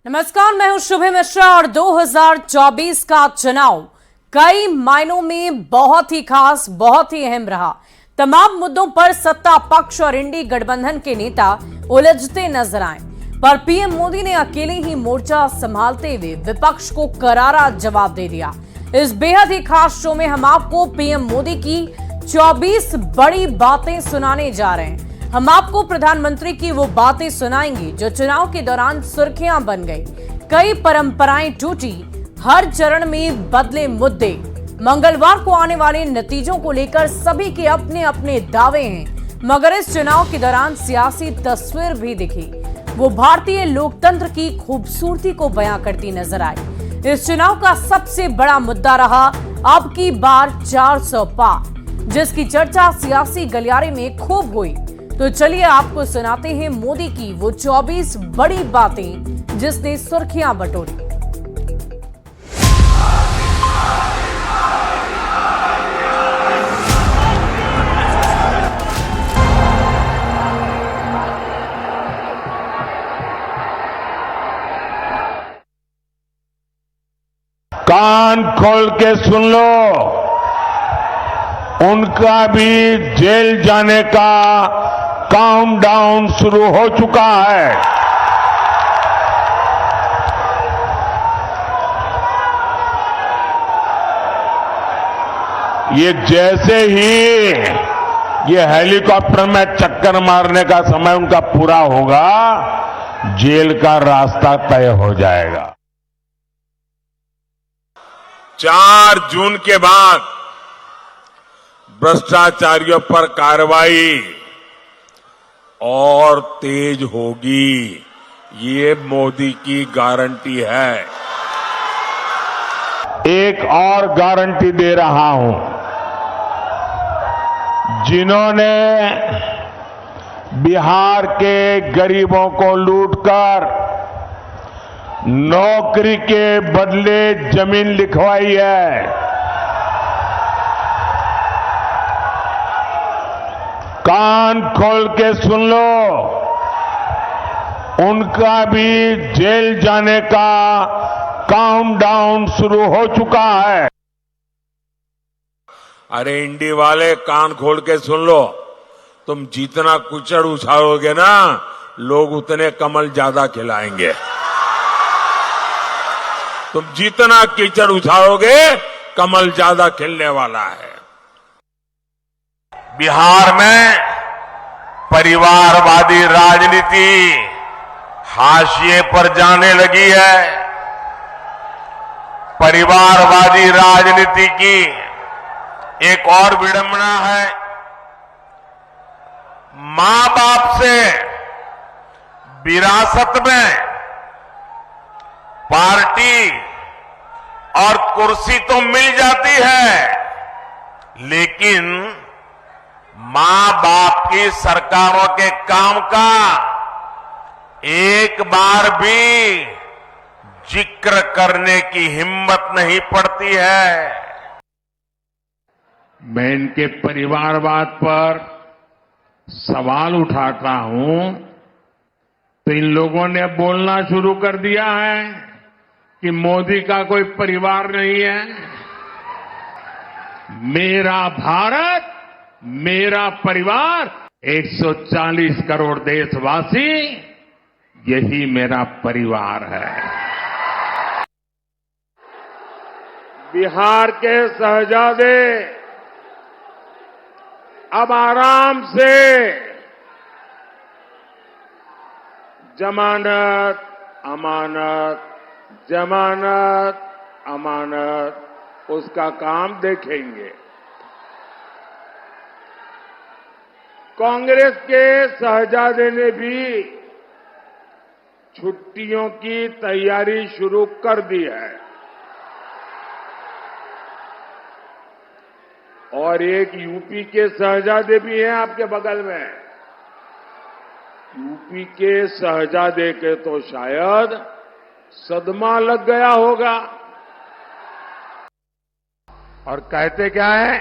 नमस्कार, मैं हूं शुभे मिश्रा और 2024 का चुनाव कई मायनों में बहुत ही खास, बहुत ही अहम रहा। तमाम मुद्दों पर सत्ता पक्ष और इंडी गठबंधन के नेता उलझते नजर आए, पर पीएम मोदी ने अकेले ही मोर्चा संभालते हुए विपक्ष को करारा जवाब दे दिया। इस बेहद ही खास शो में हम आपको पीएम मोदी की 24 बड़ी बातें सुनाने जा रहे हैं। हम आपको प्रधानमंत्री की वो बातें सुनाएंगे जो चुनाव के दौरान सुर्खियां बन गई। कई परंपराएं टूटी, हर चरण में बदले मुद्दे। मंगलवार को आने वाले नतीजों को लेकर सभी के अपने अपने दावे हैं, मगर इस चुनाव के दौरान सियासी तस्वीर भी दिखी। वो भारतीय लोकतंत्र की खूबसूरती को बयां करती नजर आई। इस चुनाव का सबसे बड़ा मुद्दा रहा अब की बार 400 पार, जिसकी चर्चा सियासी गलियारे में खूब हुई। तो चलिए आपको सुनाते हैं मोदी की वो 24 बड़ी बातें जिसने सुर्खियां बटोरी। कान खोल के सुन लो, उनका भी जेल जाने का काउंटडाउन शुरू हो चुका है। ये जैसे ही ये हेलीकॉप्टर में चक्कर मारने का समय उनका पूरा होगा, जेल का रास्ता तय हो जाएगा। 4 जून के बाद भ्रष्टाचारियों पर कार्रवाई और तेज होगी, ये मोदी की गारंटी है। एक और गारंटी दे रहा हूं, जिन्होंने बिहार के गरीबों को लूटकर नौकरी के बदले जमीन लिखवाई है, कान खोल के सुन लो, उनका भी जेल जाने का काउंटडाउन शुरू हो चुका है। अरे इंडी वाले, कान खोल के सुन लो, तुम जितना कुचड़ उछालोगे ना, लोग उतने कमल ज्यादा खिलाएंगे। तुम जितना कीचड़ उछालोगे, कमल ज्यादा खिलने वाला है। बिहार में परिवारवादी राजनीति हाशिए पर जाने लगी है। परिवारवादी राजनीति की एक और विडंबना है, मां बाप से विरासत में पार्टी और कुर्सी तो मिल जाती है, लेकिन मां बाप की सरकारों के काम का एक बार भी जिक्र करने की हिम्मत नहीं पड़ती है। मैं इनके परिवारवाद पर सवाल उठाता हूं तो इन लोगों ने बोलना शुरू कर दिया है कि मोदी का कोई परिवार नहीं है। मेरा भारत, मेरा परिवार, 140 करोड़ देशवासी, यही मेरा परिवार है। बिहार के शहजादे अब आराम से जमानत अमानत, जमानत अमानत, उसका काम देखेंगे। कांग्रेस के शहजादे ने भी छुट्टियों की तैयारी शुरू कर दी है और एक यूपी के शहजादे भी हैं आपके बगल में। यूपी के शहजादे के तो शायद सदमा लग गया होगा और कहते क्या है,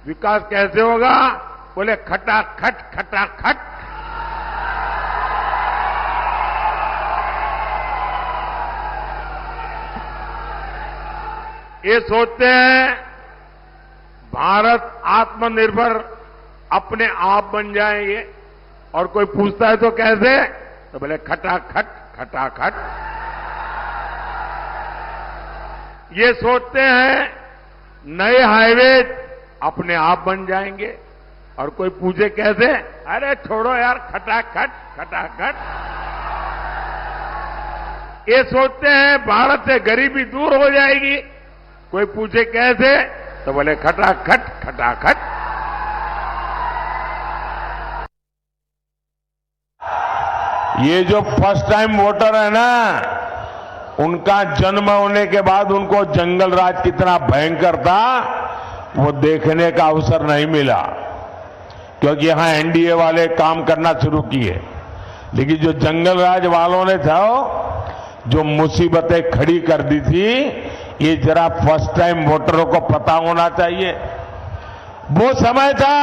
विकास कैसे होगा? बोले खटाखट खटाखट। ये सोचते हैं भारत आत्मनिर्भर अपने आप बन जाएंगे और कोई पूछता है तो कैसे, तो बोले खटाखट खटाखट। ये सोचते हैं नए हाईवे अपने आप बन जाएंगे और कोई पूछे कैसे, अरे छोड़ो यार खटाखट खटाखट। ये सोचते हैं भारत से गरीबी दूर हो जाएगी, कोई पूछे कैसे, तो बोले खटाखट खटाखट। ये जो फर्स्ट टाइम वोटर है ना, उनका जन्म होने के बाद उनको जंगल राज कितना भयंकर था वो देखने का अवसर नहीं मिला, क्योंकि यहां एनडीए वाले काम करना शुरू किए। लेकिन जो जंगल राज वालों ने था जो मुसीबतें खड़ी कर दी थी, ये जरा फर्स्ट टाइम वोटरों को पता होना चाहिए। वो समय था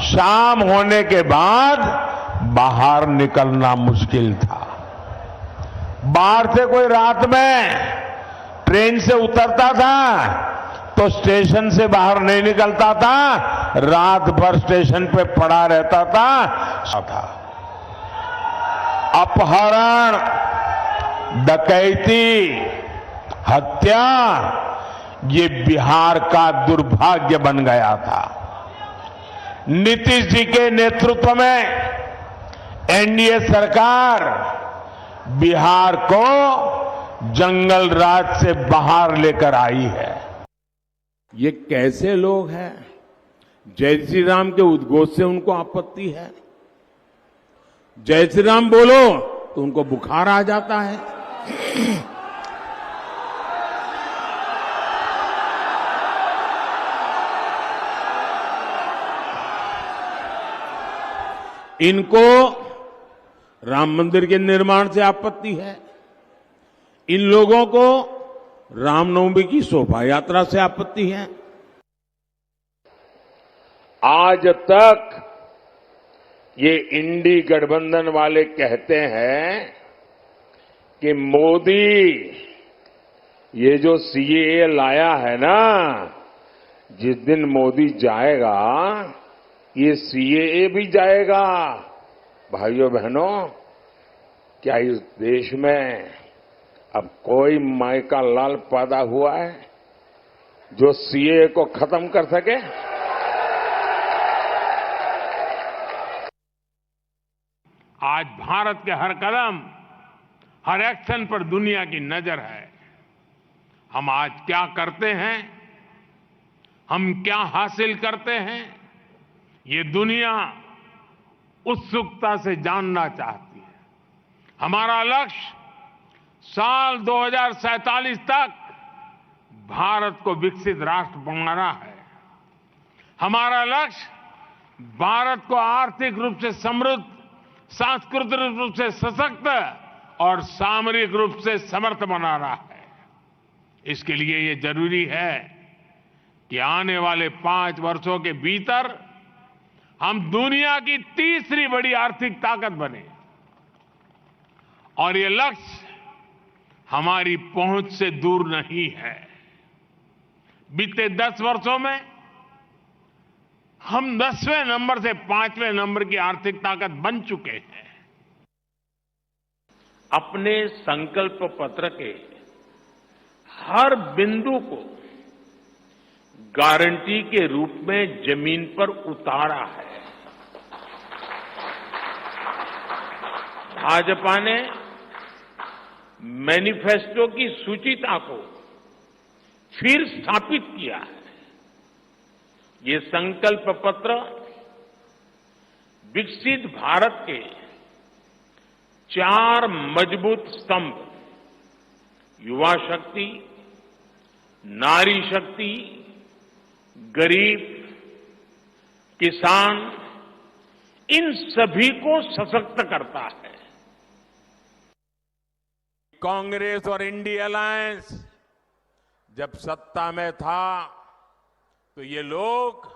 शाम होने के बाद बाहर निकलना मुश्किल था। बाहर से कोई रात में ट्रेन से उतरता था तो स्टेशन से बाहर नहीं निकलता था, रात भर स्टेशन पे पड़ा रहता था। अपहरण, डकैती, हत्या, ये बिहार का दुर्भाग्य बन गया था। नीतीश जी के नेतृत्व में एनडीए सरकार बिहार को जंगल राज से बाहर लेकर आई है। ये कैसे लोग हैं, जय श्री राम के उद्घोष से उनको आपत्ति है, जय श्री राम बोलो तो उनको बुखार आ जाता है। इनको राम मंदिर के निर्माण से आपत्ति है, इन लोगों को रामनवमी की शोभा यात्रा से आपत्ति है। आज तक ये इंडी गठबंधन वाले कहते हैं कि मोदी ये जो सीएए लाया है ना, जिस दिन मोदी जाएगा ये सीएए भी जाएगा। भाइयों बहनों, क्या इस देश में अब कोई माई का लाल पैदा हुआ है जो सीएए को खत्म कर सके? आज भारत के हर कदम, हर एक्शन पर दुनिया की नजर है। हम आज क्या करते हैं, हम क्या हासिल करते हैं, ये दुनिया उत्सुकता से जानना चाहती है। हमारा लक्ष्य साल 2047 तक भारत को विकसित राष्ट्र बनाना है। हमारा लक्ष्य भारत को आर्थिक रूप से समृद्ध, सांस्कृतिक रूप से सशक्त और सामरिक रूप से समर्थ बनाना है। इसके लिए ये जरूरी है कि आने वाले 5 वर्षों के भीतर हम दुनिया की तीसरी बड़ी आर्थिक ताकत बने, और ये लक्ष्य हमारी पहुंच से दूर नहीं है। बीते 10 वर्षों में हम 10वें नंबर से 5वें नंबर की आर्थिक ताकत बन चुके हैं। अपने संकल्प पत्र के हर बिंदु को गारंटी के रूप में जमीन पर उतारा है। भाजपा ने मैनिफेस्टो की सूचिता को फिर स्थापित किया है। ये संकल्प पत्र विकसित भारत के 4 मजबूत स्तंभ, युवा शक्ति, नारी शक्ति, गरीब, किसान, इन सभी को सशक्त करता है। कांग्रेस और इंडिया अलायंस जब सत्ता में था तो ये लोग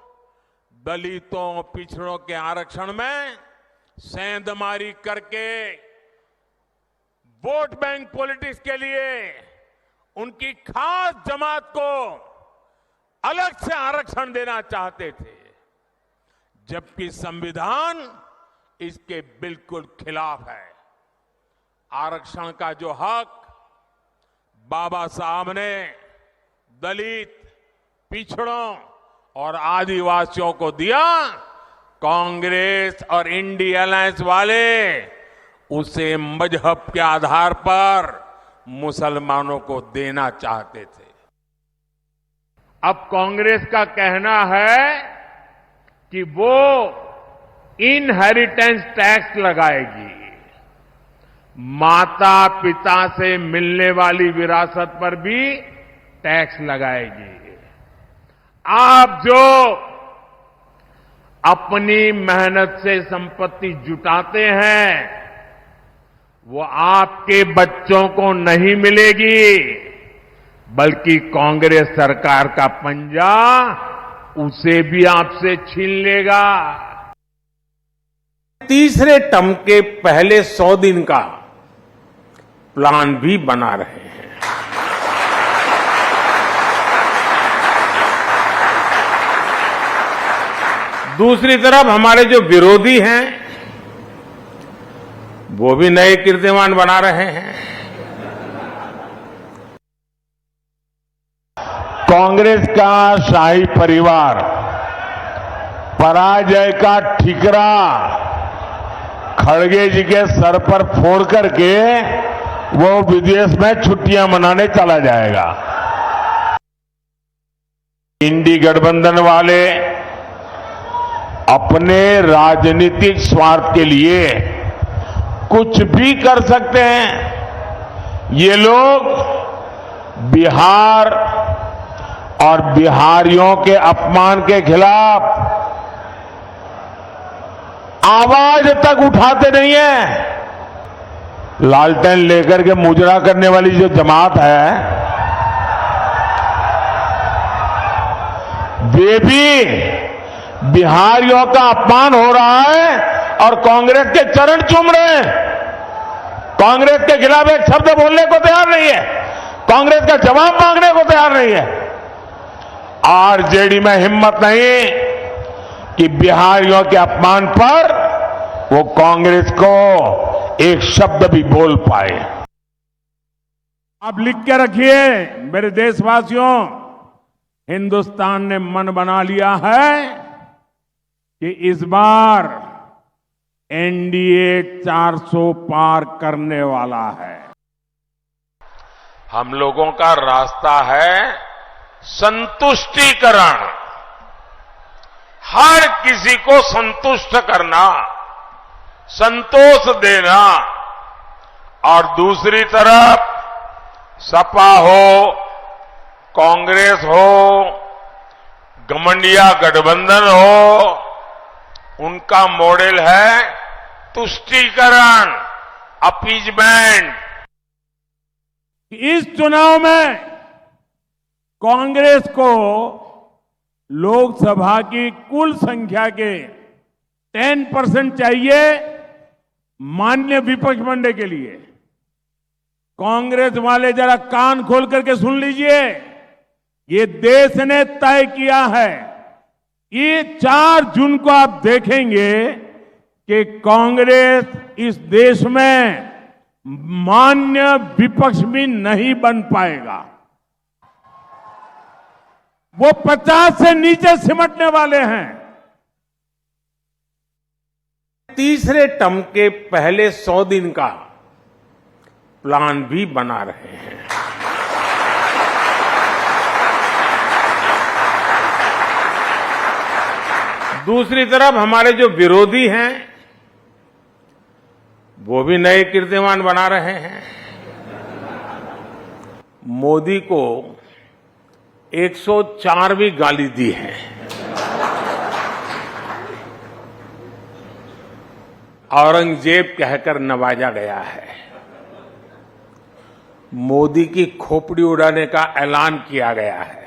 दलितों, पिछड़ों के आरक्षण में सेंधमारी करके वोट बैंक पॉलिटिक्स के लिए उनकी खास जमात को अलग से आरक्षण देना चाहते थे, जबकि संविधान इसके बिल्कुल खिलाफ है। आरक्षण का जो हक बाबा साहब ने दलित, पिछड़ों और आदिवासियों को दिया, कांग्रेस और इंडिया अलायंस वाले उसे मजहब के आधार पर मुसलमानों को देना चाहते थे। अब कांग्रेस का कहना है कि वो इनहेरिटेंस टैक्स लगाएगी, माता पिता से मिलने वाली विरासत पर भी टैक्स लगाएगी। आप जो अपनी मेहनत से संपत्ति जुटाते हैं, वो आपके बच्चों को नहीं मिलेगी, बल्कि कांग्रेस सरकार का पंजा उसे भी आपसे छीन लेगा। तीसरे टर्म के पहले 100 दिन का प्लान भी बना रहे हैं। दूसरी तरफ हमारे जो विरोधी हैं, वो भी नए कीर्तिमान बना रहे हैं। कांग्रेस का शाही परिवार पराजय का ठिकरा खड़गे जी के सर पर फोड़ करके वो विदेश में छुट्टियां मनाने चला जाएगा। इंडी गठबंधन वाले अपने राजनीतिक स्वार्थ के लिए कुछ भी कर सकते हैं। ये लोग बिहार और बिहारियों के अपमान के खिलाफ आवाज तक उठाते नहीं है। लालटेन लेकर के मुजरा करने वाली जो जमात है, वे भी बिहारियों का अपमान हो रहा है और कांग्रेस के चरण चूम रहे हैं। कांग्रेस के खिलाफ एक शब्द बोलने को तैयार नहीं है, कांग्रेस का जवाब मांगने को तैयार नहीं है। आरजेडी में हिम्मत नहीं कि बिहारियों के अपमान पर वो कांग्रेस को एक शब्द भी बोल पाए। आप लिख के रखिए मेरे देशवासियों, हिंदुस्तान ने मन बना लिया है कि इस बार एनडीए 400 पार करने वाला है। हम लोगों का रास्ता है संतुष्टिकरण, हर किसी को संतुष्ट करना, संतोष देना, और दूसरी तरफ सपा हो, कांग्रेस हो, गठबंधन गठबंधन हो, उनका मॉडल है तुष्टीकरण, अपीजमेंट। इस चुनाव में कांग्रेस को लोकसभा की कुल संख्या के 10% चाहिए मान्य विपक्ष बनने के लिए। कांग्रेस वाले जरा कान खोल करके सुन लीजिए, ये देश ने तय किया है, ये 4 जून को आप देखेंगे कि कांग्रेस इस देश में मान्य विपक्ष भी नहीं बन पाएगा। वो 50 से नीचे सिमटने वाले हैं। तीसरे टर्म के पहले 100 दिन का प्लान भी बना रहे हैं। दूसरी तरफ हमारे जो विरोधी हैं, वो भी नए कीर्तिमान बना रहे हैं। मोदी को 104वीं गाली दी है। औरंगजेब कहकर नवाजा गया है। मोदी की खोपड़ी उड़ाने का ऐलान किया गया है।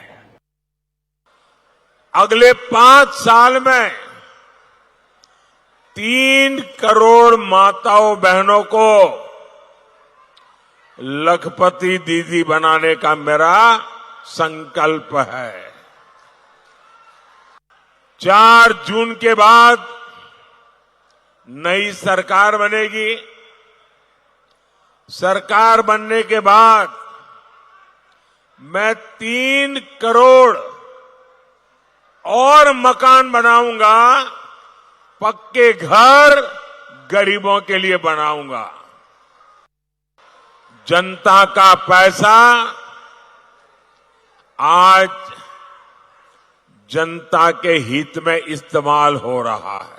अगले 5 साल में 3 करोड़ माताओं बहनों को लखपति दीदी बनाने का मेरा संकल्प है। 4 जून के बाद नई सरकार बनेगी। सरकार बनने के बाद मैं 3 करोड़ और मकान बनाऊंगा, पक्के घर गरीबों के लिए बनाऊंगा। जनता का पैसा आज जनता के हित में इस्तेमाल हो रहा है।